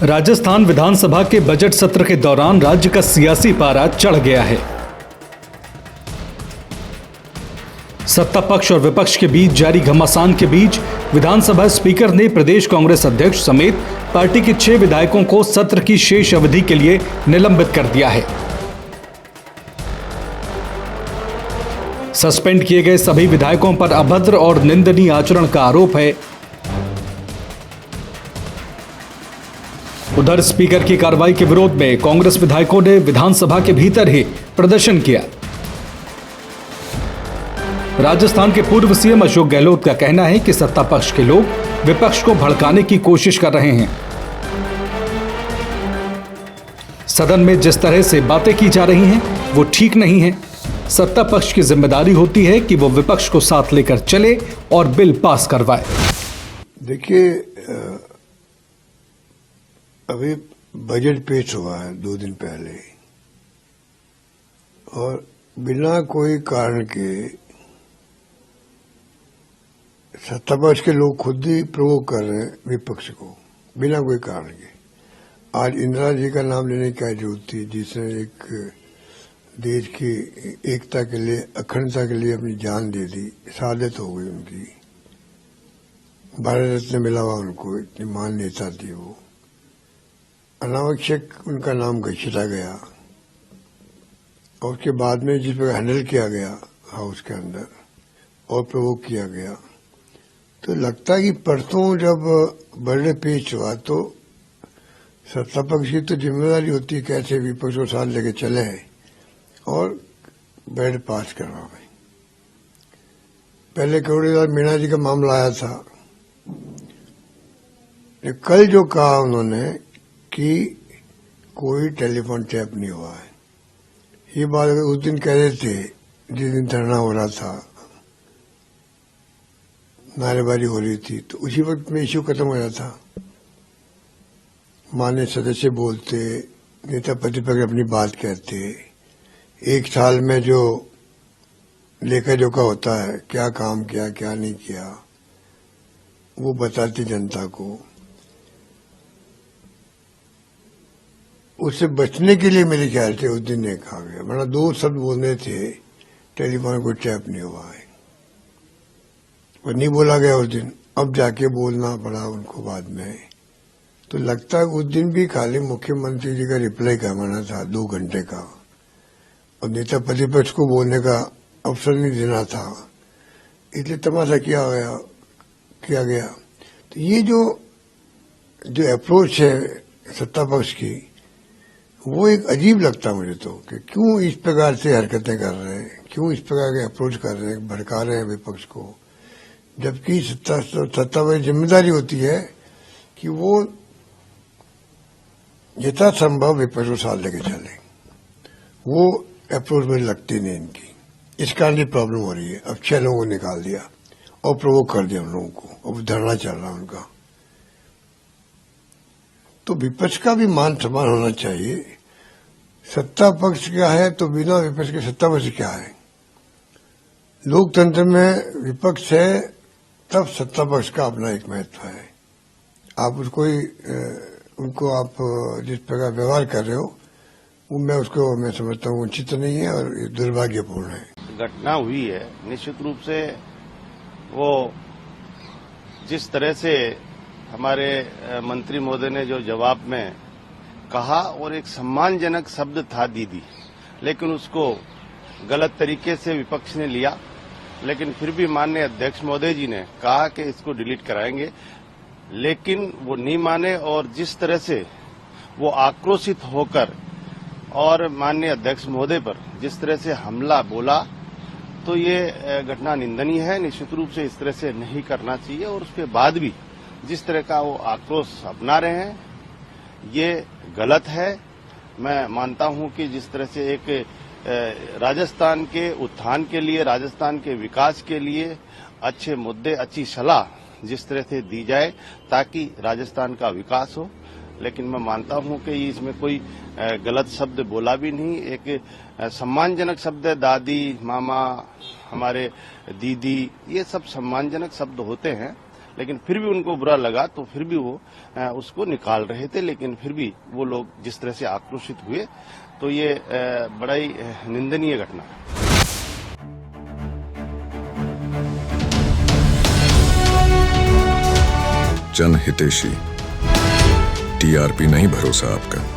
राजस्थान विधानसभा के बजट सत्र के दौरान राज्य का सियासी पारा चढ़ गया है। सत्ता पक्ष और विपक्ष के बीच जारी घमासान के बीच विधानसभा स्पीकर ने प्रदेश कांग्रेस अध्यक्ष समेत पार्टी के 6 विधायकों को सत्र की शेष अवधि के लिए निलंबित कर दिया है। सस्पेंड किए गए सभी विधायकों पर अभद्र और निंदनीय आचरण का आरोप है। उधर स्पीकर की कार्रवाई के विरोध में कांग्रेस विधायकों ने विधानसभा के भीतर ही प्रदर्शन किया। राजस्थान के पूर्व सीएम अशोक गहलोत का कहना है कि सत्ता पक्ष के लोग विपक्ष को भड़काने की कोशिश कर रहे हैं। सदन में जिस तरह से बातें की जा रही हैं वो ठीक नहीं है। सत्ता पक्ष की जिम्मेदारी होती है कि वो विपक्ष को साथ लेकर चले और बिल पास करवाए। देखिए, अभी बजट पेश हुआ है 2 दिन पहले और बिना कोई कारण के सत्ता पक्ष के लोग खुद ही प्रोवोक कर रहे हैं विपक्ष को, बिना कोई कारण के। आज इंदिरा जी का नाम लेने की क्या जरूरत थी, जिसने एक देश की एकता के लिए, अखंडता के लिए अपनी जान दे दी। शहादत हो गई उनकी, भारत रत्न मिला हुआ उनको, इतनी महान नेता थी वो। अनावश्यक उनका नाम घसीटा गया और उसके बाद में जिस पर हैंडल किया गया हाउस के अंदर और प्रोवोक किया गया, तो लगता है कि परसों जब बजट पेश हुआ तो सत्ता पक्ष की तो जिम्मेदारी होती है कैसे विपक्ष को साथ लेके चले और बजट पास करवाए। पहले करोड़ीलाल मीणा जी का मामला आया था, कल जो कहा उन्होंने कि कोई टेलीफोन टैप नहीं हुआ है, ये बात अगर उस दिन कह रहे थे जिस दिन धरना हो रहा था, नारेबाजी हो रही थी, तो उसी वक्त में इश्यू खत्म हो जाता। माननीय सदस्य बोलते, नेता प्रतिपक्ष अपनी बात कहते, 1 साल में जो लेखा जोखा होता है, क्या काम किया क्या नहीं किया, वो बताती जनता को। उससे बचने के लिए मेरे ख्याल से उस दिन ने कहा गया, वरना 2 शब्द बोलने थे, टेलीफोन को टैप नहीं हुआ है, और नहीं बोला गया उस दिन। अब जाके बोलना पड़ा उनको बाद में। तो लगता है उस दिन भी खाली मुख्यमंत्री जी का रिप्लाई करवाना था 2 घंटे का, और नेता प्रतिपक्ष को बोलने का अवसर नहीं देना था, इसलिए तमाशा किया गया। तो ये जो अप्रोच है सत्ता पक्ष की, वो एक अजीब लगता है मुझे तो, कि क्यों इस प्रकार से हरकतें कर रहे हैं, क्यों इस प्रकार के अप्रोच कर रहे हैं, भड़का रहे हैं विपक्ष को, जबकि सत्ता की जिम्मेदारी होती है कि वो यथासंभव विपक्ष को साथ लेके चले। वो अप्रोच मुझे लगती नहीं इनकी, इस कारण की प्रॉब्लम हो रही है। अब 6 लोगों को निकाल दिया और प्रोवोक कर दिया उन लोगों को, अब धरना चल रहा है उनका। तो विपक्ष का भी मान सम्मान होना चाहिए। सत्ता पक्ष क्या है तो बिना विपक्ष के सत्ता पक्ष क्या है। लोकतंत्र में विपक्ष है तब सत्ता पक्ष का अपना एक महत्व है। आप उनको आप जिस प्रकार व्यवहार कर रहे हो, वो मैं समझता हूँ उचित नहीं है और दुर्भाग्यपूर्ण है। घटना हुई है, निश्चित रूप से वो जिस तरह से हमारे मंत्री महोदय ने जो जवाब में कहा, और एक सम्मानजनक शब्द था दीदी, लेकिन उसको गलत तरीके से विपक्ष ने लिया। लेकिन फिर भी माननीय अध्यक्ष महोदय जी ने कहा कि इसको डिलीट कराएंगे, लेकिन वो नहीं माने, और जिस तरह से वो आक्रोशित होकर और माननीय अध्यक्ष महोदय पर जिस तरह से हमला बोला, तो ये घटना निंदनीय है। निश्चित रूप से इस तरह से नहीं करना चाहिए, और उसके बाद भी जिस तरह का वो आक्रोश अपना रहे हैं, ये गलत है। मैं मानता हूं कि जिस तरह से एक राजस्थान के उत्थान के लिए, राजस्थान के विकास के लिए अच्छे मुद्दे, अच्छी सलाह जिस तरह से दी जाए ताकि राजस्थान का विकास हो, लेकिन मैं मानता हूं कि इसमें कोई गलत शब्द बोला भी नहीं। एक सम्मानजनक शब्द है, दादी, मामा, हमारे दीदी, ये सब सम्मानजनक शब्द होते हैं। लेकिन फिर भी उनको बुरा लगा तो फिर भी वो उसको निकाल रहे थे, लेकिन फिर भी वो लोग जिस तरह से आक्रोशित हुए तो ये बड़ा ही निंदनीय घटना है। जनहितैषी, टीआरपी नहीं भरोसा आपका।